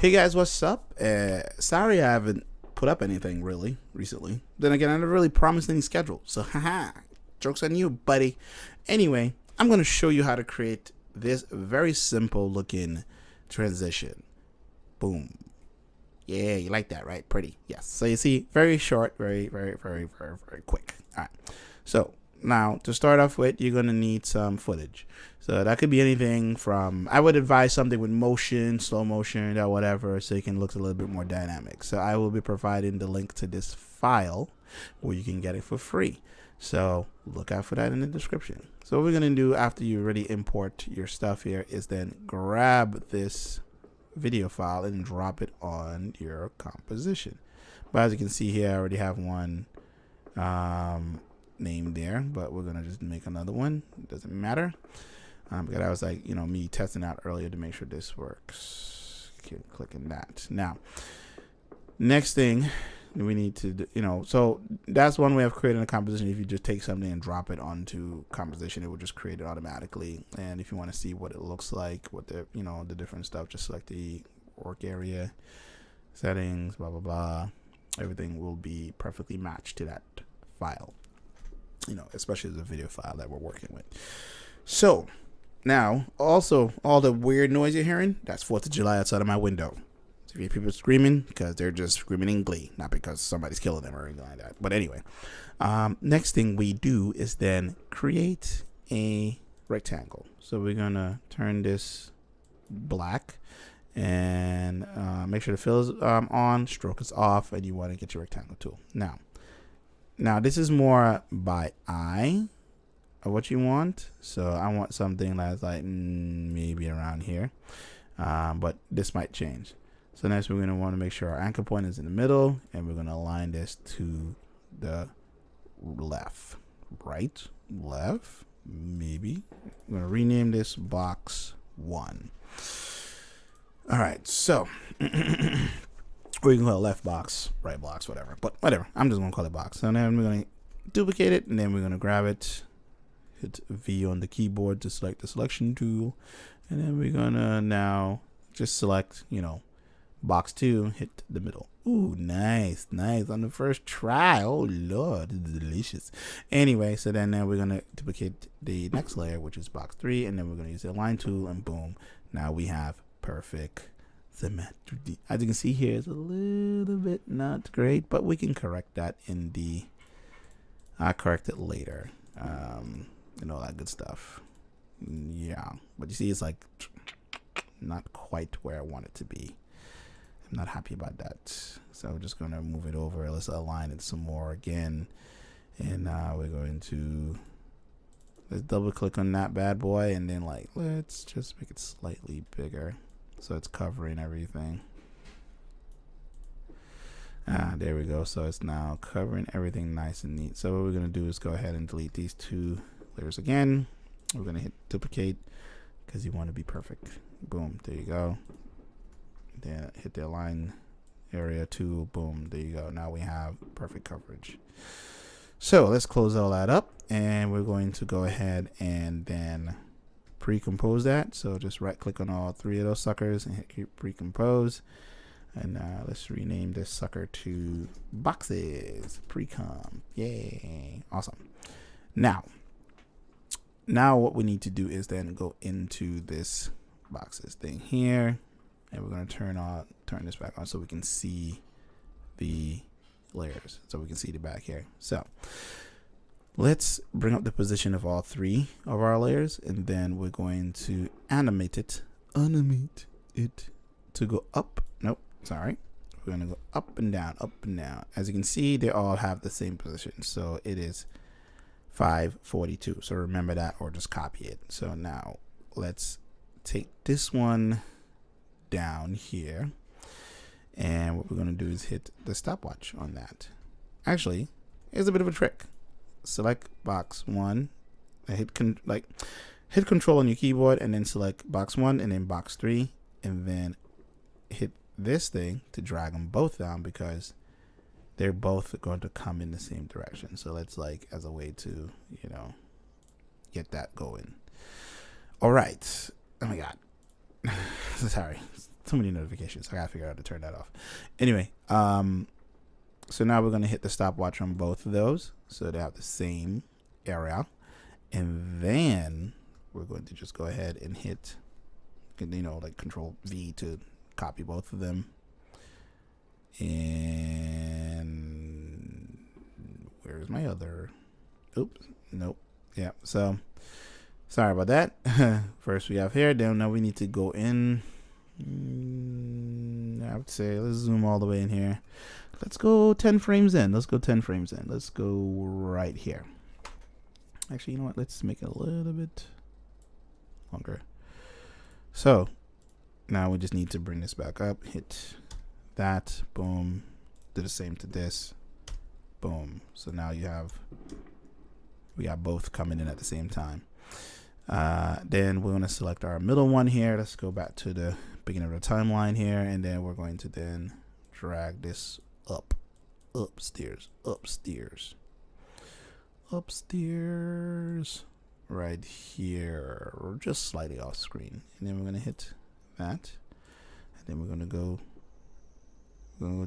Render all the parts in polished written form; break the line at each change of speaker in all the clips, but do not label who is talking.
Hey guys, what's up? Sorry I haven't put up anything really recently. Then again, I never really promised any schedule, so haha, joke's on you, buddy. Anyway, I'm going to show you how to create this very simple looking transition. Boom. Yeah, you like that, right? Pretty. Yes. So you see, very short, very quick. All right. So now to start off with, you're going to need some footage. So that could be anything from, I would advise something with motion, slow motion, or whatever, so you can look a little bit more dynamic. So I will be providing the link to this file where you can get it for free. So look out for that in the description. So what we're going to do after you already import your stuff here is then grab this video file and drop it on your composition. But as you can see here, I already have one named there, but we're going to just make another one. It doesn't matter. Because I was like, me testing out earlier to make sure this works. Keep clicking that. Now, next thing we need to do, so that's one way of creating a composition. If you just take something and drop it onto composition, it will just create it automatically. And if you want to see what it looks like, what the, the different stuff, just select the work area, settings, blah, blah, blah. Everything will be perfectly matched to that file, especially the video file that we're working with. So, now, also, all the weird noise you're hearing, that's 4th of July outside of my window. So if you hear people screaming, because they're just screaming in glee, not because somebody's killing them or anything like that. But anyway, next thing we do is then create a rectangle. So we're going to turn this black and make sure the fill is on, stroke is off, and you want to get your rectangle tool. Now this is more by eye of what you want. So I want something that's like maybe around here, but this might change. So next we're going to want to make sure our anchor point is in the middle, and we're going to align this to the left, right, left, maybe. I'm going to rename this box 1. All right, so or you can call it left box, right box, whatever, but whatever, I'm just going to call it box. So then we're going to duplicate it, and then we're going to grab it, hit V on the keyboard to select the selection tool, and then we're gonna now just select, box 2, hit the middle. Ooh, nice on the first try. Oh Lord, it's delicious. Anyway, so then we're gonna duplicate the next layer, which is box 3, and then we're gonna use the align tool, and boom, now we have perfect symmetry. As you can see here, it's a little bit not great, but we can correct that in the I'll correct it later. And all that good stuff. Yeah, but you see, it's like not quite where I want it to be. I'm not happy about that, so we're just gonna move it over. Let's align it some more again, and we're going to let's double click on that bad boy, and then let's just make it slightly bigger so it's covering everything. There we go. So it's now covering everything nice and neat. So what we're gonna do is go ahead and delete these 2 layers again. We're gonna hit duplicate because you want to be perfect. Boom, there you go. Then hit the align area tool. Boom, there you go. Now we have perfect coverage. So let's close all that up, and we're going to go ahead and then pre-compose that. So just right click on all 3 of those suckers and hit pre-compose. And let's rename this sucker to boxes pre-com. Yay, awesome. Now what we need to do is then go into this boxes thing here, and we're going to turn this back on so we can see the layers, so we can see the back here. So let's bring up the position of all 3 of our layers, and then we're going to animate it to go up. Nope, sorry. We're going to go up and down, up and down. As you can see, they all have the same position, so it is 542. So remember that, or just copy it. So now let's take this one down here, and what we're going to do is hit the stopwatch on that. Actually, here's a bit of a trick. Select box 1, hit control on your keyboard, and then select box 1 and then box 3, and then hit this thing to drag them both down, because they're both going to come in the same direction. So let's as a way to, get that going. All right. Oh my God. Sorry. too many notifications. I gotta figure out how to turn that off. Anyway, so now we're gonna hit the stopwatch on both of those, so they have the same area, and then we're going to just go ahead and hit, you know, like Control V to copy both of them. And where's my other? Oops, nope. Yeah. So sorry about that. First we have here. Then now we need to go in. I would say let's zoom all the way in here. Let's go 10 frames in. Let's go 10 frames in. Let's go right here. Actually, you know what? Let's make it a little bit longer. So now we just need to bring this back up. Hit that. Boom. Do the same to this. Boom. So now we got both coming in at the same time. Then we're going to select our middle one here. Let's go back to the beginning of the timeline here, and then we're going to then drag this upstairs right here, or just slightly off screen. And then we're going to hit that, and then we're going to go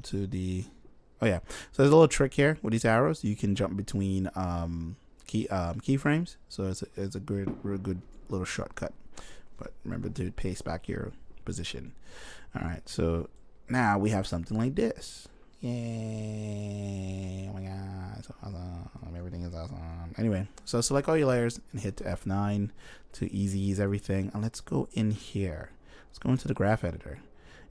to the, oh yeah, so there's a little trick here with these arrows. You can jump between keyframes, so it's a real good little shortcut, but remember to paste back your position. All right, so now we have something like this. Yay, oh my god, so awesome. Everything is awesome. Anyway, so select all your layers and hit F9 to ease everything, and let's go in here. Let's go into the graph editor.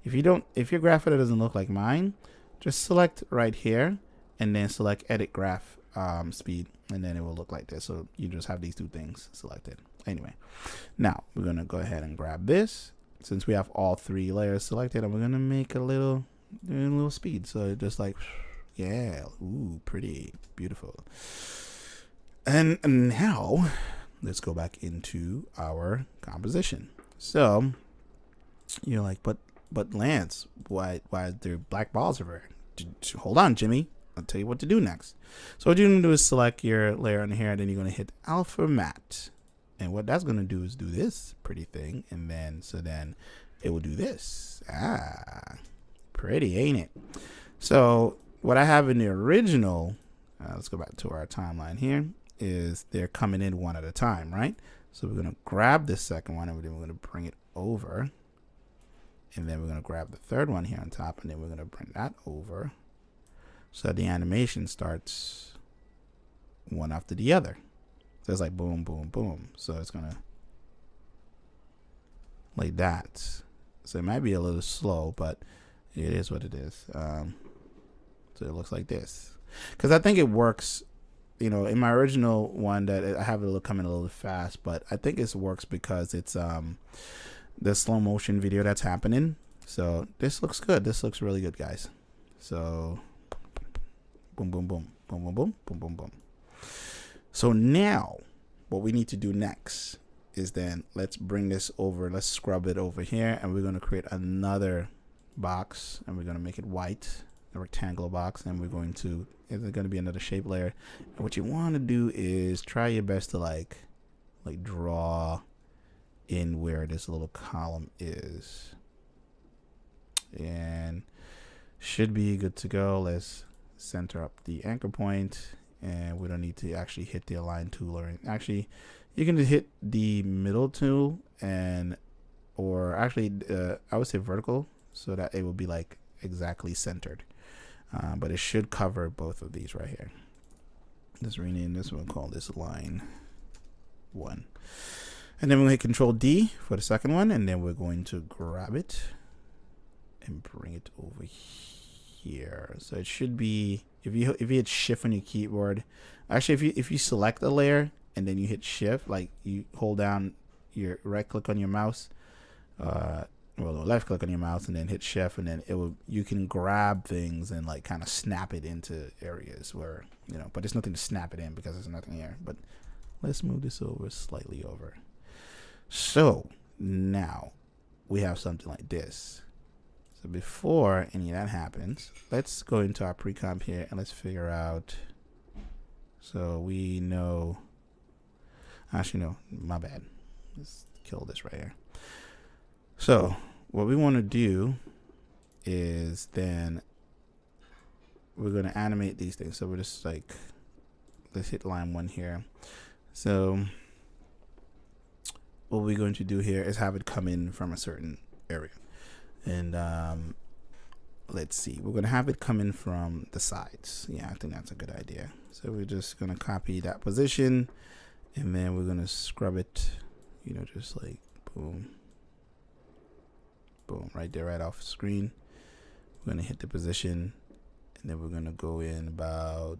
If your graph editor doesn't look like mine, just select right here and then select edit graph speed, and then it will look like this. So you just have these two things selected. Anyway, now we're gonna go ahead and grab this, since we have all three layers selected, and we're gonna make a little speed. So just like, yeah, ooh, pretty beautiful. And now let's go back into our composition. So you're like, but Lance, why are there black balls everywhere? Hold on, Jimmy. I'll tell you what to do next. So what you're going to do is select your layer on here, and then you're going to hit Alpha Matte. And what that's going to do is do this pretty thing. And then, so then it will do this. Ah, pretty, ain't it? So what I have in the original, let's go back to our timeline here, is they're coming in one at a time, right? So we're going to grab this second one, and then we're going to bring it over. And then we're going to grab the third one here on top, and then we're going to bring that over, so the animation starts one after the other. So it's like boom, boom, boom. So it's going to like that. So it might be a little slow, but it is what it is. So it looks like this. Because I think it works, you know, in my original one that I have it coming a little fast, but I think it works because it's the slow motion video that's happening. So this looks good. This looks really good, guys. So boom, boom, boom, boom, boom, boom, boom, boom, boom. So now what we need to do next is then let's bring this over. Let's scrub it over here, and we're going to create another box, and we're going to make it white, a rectangular box, and we're going to, it's going to be another shape layer. And what you want to do is try your best to like draw in where this little column is, and should be good to go. Let's center up the anchor point, and we don't need to actually hit the align tool, or actually you can just hit the middle tool, and or actually I would say vertical, so that it will be like exactly centered, but it should cover both of these right here. Let's rename this one, call this line 1. And then we'll hit Control D for the second one, and then we're going to grab it and bring it over here. So it should be, if you hit Shift on your keyboard, actually if you select a layer and then you hit Shift, like you hold down your right click on your mouse, well, left click on your mouse, and then hit Shift, and then you can grab things and like kind of snap it into areas where, you know, but there's nothing to snap it in because there's nothing here. But let's move this over slightly over. So now we have something like this. So before any of that happens, let's go into our pre-comp here and let's figure out. So we know, actually no, my bad. Let's kill this right here. So what we want to do is then we're going to animate these things. So we're just like, let's hit line 1 here. So what we're going to do here is have it come in from a certain area. And let's see, we're going to have it come in from the sides. Yeah, I think that's a good idea. So we're just going to copy that position, and then we're going to scrub it, you know, just like boom, boom, right there, right off the screen. We're going to hit the position, and then we're going to go in about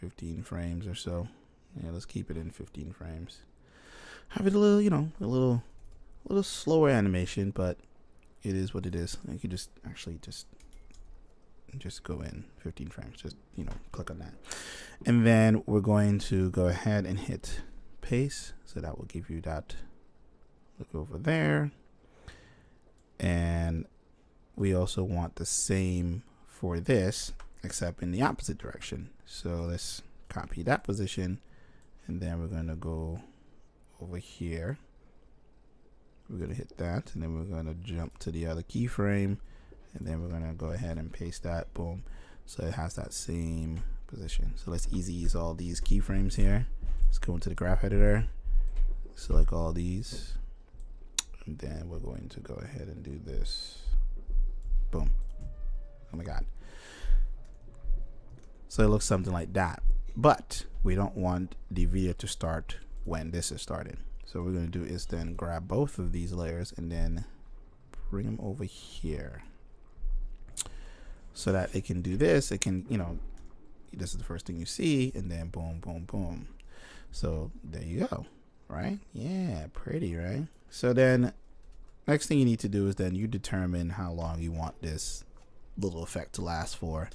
15 frames or so. Yeah, let's keep it in 15 frames. Have it a little, you know, a little slower animation, but it is what it is. You can just actually just go in 15 frames. Just, you know, click on that, and then we're going to go ahead and hit paste. So that will give you that look over there, and we also want the same for this, except in the opposite direction. So let's copy that position, and then we're going to go over here. We're going to hit that, and then we're going to jump to the other keyframe, and then we're going to go ahead and paste that. Boom. So it has that same position. So let's easy ease all these keyframes here. Let's go into the graph editor, select all these, and then we're going to go ahead and do this. Boom. Oh my God. So it looks something like that, but we don't want the video to start when this is started. So what we're going to do is then grab both of these layers and then bring them over here so that it can do this. It can, you know, this is the first thing you see, and then boom, boom, boom. So there you go, right? Yeah, pretty, right? So then next thing you need to do is then you determine how long you want this little effect to last for.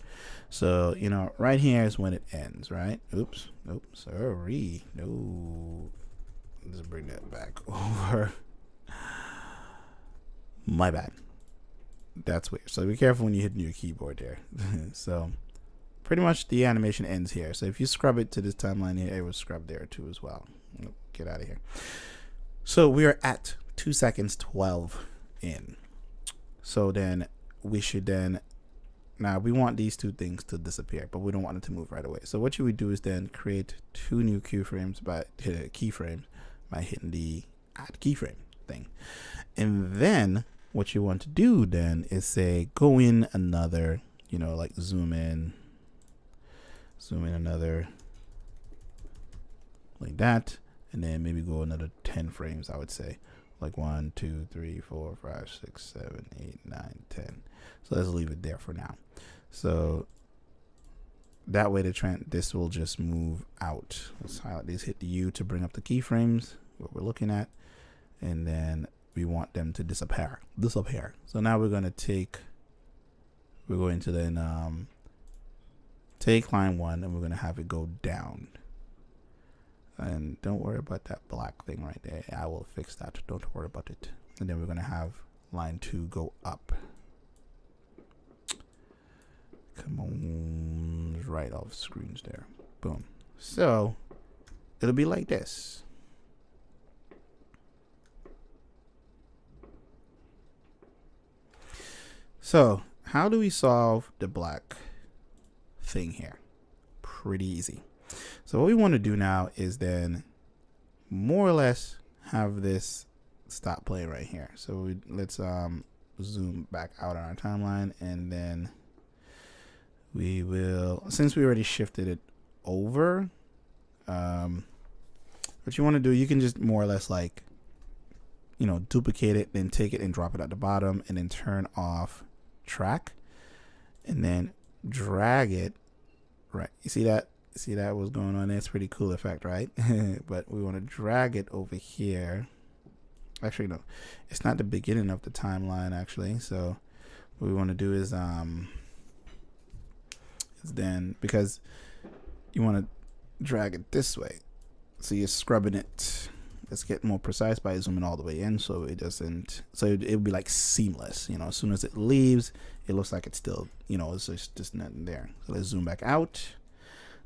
So, you know, right here is when it ends, right? Oops, nope, sorry, no. Let's bring that back over. My bad. That's weird. So be careful when you hit your keyboard there. So pretty much the animation ends here. So if you scrub it to this timeline here, it will scrub there too as well. Get out of here. So we are at 2 seconds 12 in. So then we should then, now we want these two things to disappear, but we don't want it to move right away. So what you would do is then create 2 new keyframes by keyframes by hitting the add keyframe thing. And then what you want to do then is say go in another, you know, like zoom in another like that, and then maybe go another 10 frames, I would say, like 1 2 3 4 5 6 7 8 9 10. So let's leave it there for now. So that way this will just move out. Let's highlight these, hit the U to bring up the keyframes, what we're looking at, and then we want them to disappear. So now we're going to then take line 1, and we're going to have it go down. And don't worry about that black thing right there. I will fix that. Don't worry about it. And then we're going to have line 2 go up. Come on, right off screens there. Boom. So it'll be like this. So how do we solve the black thing here? Pretty easy. So what we want to do now is then more or less have this stop playing right here. So let's zoom back out on our timeline, and then we will, since we already shifted it over, what you want to do, you can just more or less like, you know, duplicate it, then take it and drop it at the bottom, and then turn off track, and then drag it right. You see that? See that was going on there? It's pretty cool effect, right? But we want to drag it over here. Actually, no, it's not the beginning of the timeline actually. So what we want to do is then, because you want to drag it this way, so you're scrubbing it. Let's get more precise by zooming all the way in, so it doesn't, so it'll be like seamless, you know. As soon as it leaves, it looks like it's still, you know, it's just nothing there. So let's zoom back out.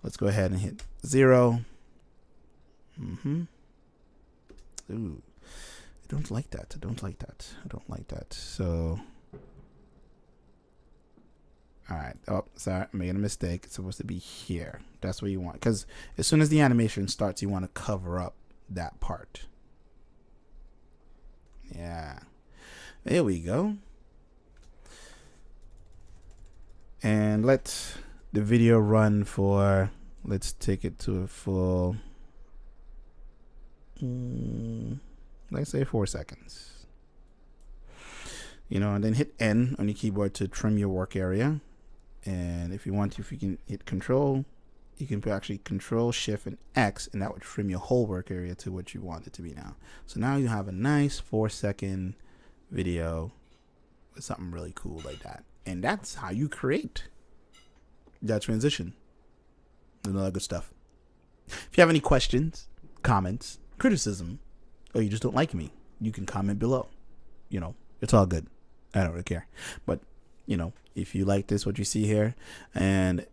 Let's go ahead and hit 0. Ooh, I don't like that. I don't like that. I don't like that. So, all right. Oh, sorry, I made a mistake. It's supposed to be here. That's what you want, because as soon as the animation starts, you want to cover up that part. Yeah, there we go. And let the video run for, let's take it to a full, let's say 4 seconds. You know, and then hit N on your keyboard to trim your work area. And if you want to, if you can hit Control, you can actually Control, Shift, and X, and that would trim your whole work area to what you want it to be now. So now you have a nice 4-second video with something really cool like that. And that's how you create that transition and all that good stuff. If you have any questions, comments, criticism, or you just don't like me, you can comment below. You know, it's all good. I don't really care. But, you know, if you like this, what you see here, and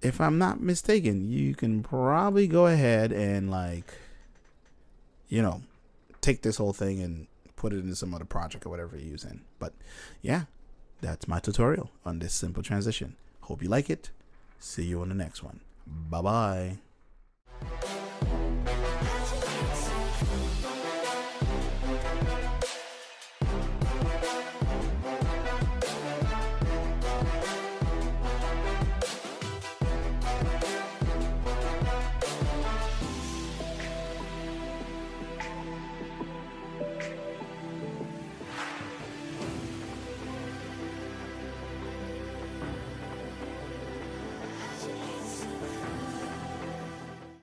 if I'm not mistaken, you can probably go ahead and, like, you know, take this whole thing and put it into some other project or whatever you're using. But yeah, that's my tutorial on this simple transition. Hope you like it. See you on the next one. Bye-bye.